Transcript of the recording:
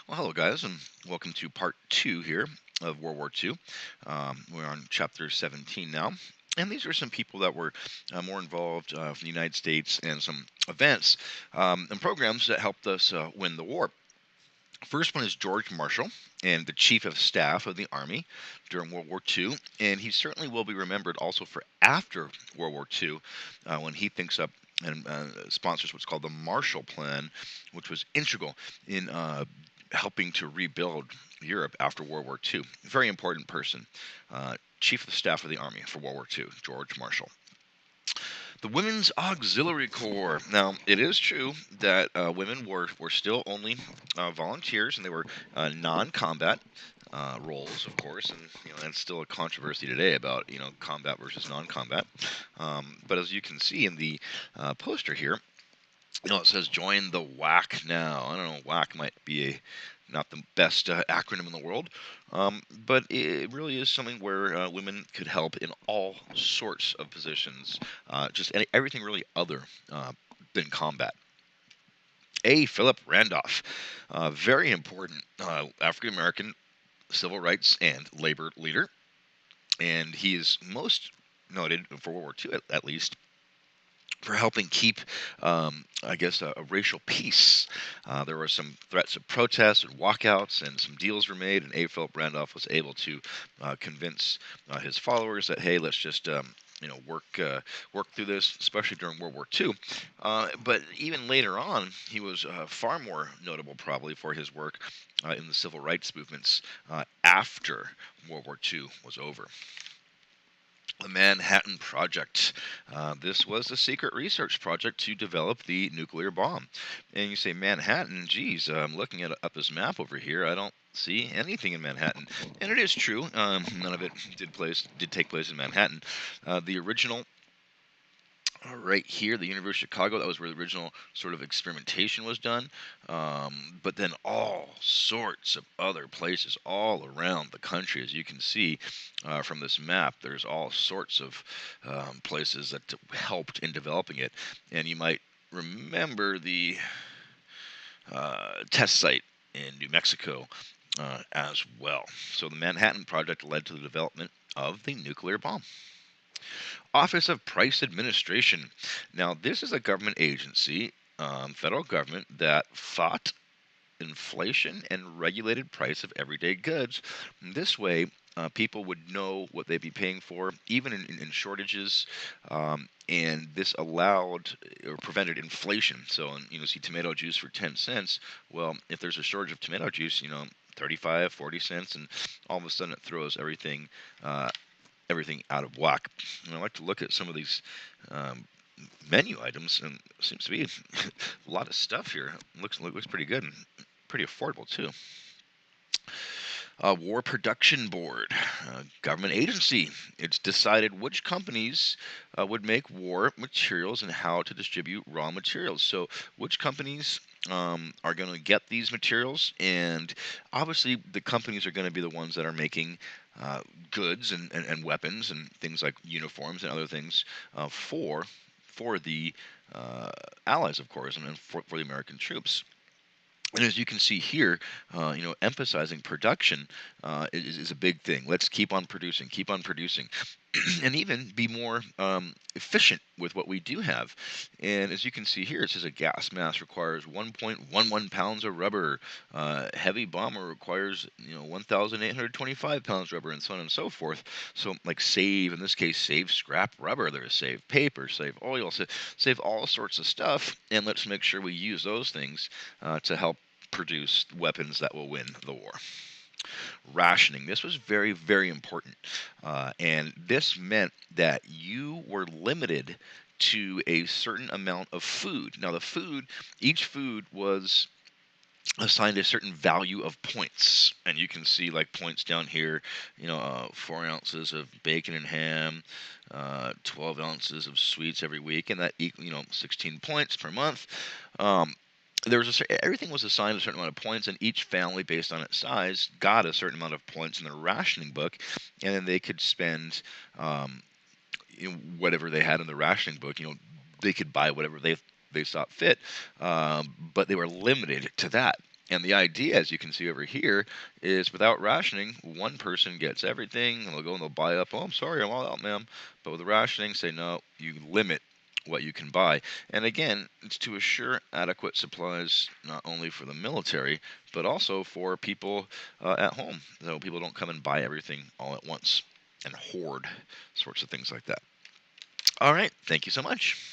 Well, hello, guys, and welcome to part two here of World War II. We're on chapter 17 now. And these are some people that were more involved from the United States and some events and programs that helped us win the war. First one is George Marshall, and the Chief of Staff of the Army during World War II. And he certainly will be remembered also for after World War II when he thinks up and sponsors what's called the Marshall Plan, which was integral in helping to rebuild Europe after World War II. Very important person. Chief of Staff of the Army for World War II, George Marshall. The Women's Auxiliary Corps. Now, it is true that women were still only volunteers, and they were non-combat roles, of course, and that's still a controversy today about combat versus non-combat. But as you can see in the poster here, it says join the WAC now. I don't know, WAC might be not the best acronym in the world, but it really is something where women could help in all sorts of positions, everything really other than combat. Philip Randolph, very important African American civil rights and labor leader, and he is most noted for World War II, at least, for helping keep, a racial peace. There were some threats of protests and walkouts, and some deals were made, and A. Philip Randolph was able to convince his followers that, hey, let's just work through this, especially during World War II. But even later on, he was far more notable, probably, for his work in the civil rights movements after World War II was over. The Manhattan Project. This was a secret research project to develop the nuclear bomb. And you say Manhattan, geez, I'm looking at up this map over here. I don't see anything in Manhattan, and it is true. None of it did take place in Manhattan. The original right here, the University of Chicago. That was where the original sort of experimentation was done. But then all sorts of other places all around the country, as you can see from this map, there's all sorts of places that helped in developing it. And you might remember the test site in New Mexico as well. So the Manhattan Project led to the development of the nuclear bomb. Office of Price Administration. Now, this is a government agency, federal government, that fought inflation and regulated price of everyday goods. This way, people would know what they'd be paying for, even in shortages, and this allowed or prevented inflation. So, see tomato juice for 10 cents. Well, if there's a shortage of tomato juice, 35, 40 cents, and all of a sudden it throws everything out of whack. And I like to look at some of these menu items, and it seems to be a lot of stuff here. Looks pretty good and pretty affordable too. War Production Board, government agency. It's decided which companies would make war materials and how to distribute raw materials. So, which companies are going to get these materials, and obviously the companies are going to be the ones that are making goods and weapons and things like uniforms and other things for the Allies, of course, and for the American troops. And as you can see here, emphasizing production is a big thing. Let's keep on producing, and even be more efficient with what we do have. And as you can see here, it says a gas mask requires 1.11 pounds of rubber. Heavy bomber requires 1,825 pounds of rubber, and so on and so forth. So, like, in this case, save scrap rubber. There's save paper, save oil, save all sorts of stuff, and let's make sure we use those things to help produce weapons that will win the war. Rationing. This was very, very important. And this meant that you were limited to a certain amount of food. Now, each food was assigned a certain value of points, and you can see like points down here. 4 ounces of bacon and ham, 12 ounces of sweets every week, and that 16 points per month. Everything was assigned a certain amount of points, and each family, based on its size, got a certain amount of points in their rationing book, and then they could spend whatever they had in the rationing book. They could buy whatever they saw fit, but they were limited to that. And the idea, as you can see over here, is without rationing, one person gets everything, and they'll go and they'll buy up. Oh, I'm sorry, I'm all out, ma'am. But with the rationing, say no, you limit what you can buy. And again, it's to assure adequate supplies not only for the military, but also for people at home, so people don't come and buy everything all at once and hoard sorts of things like that. All right, thank you so much.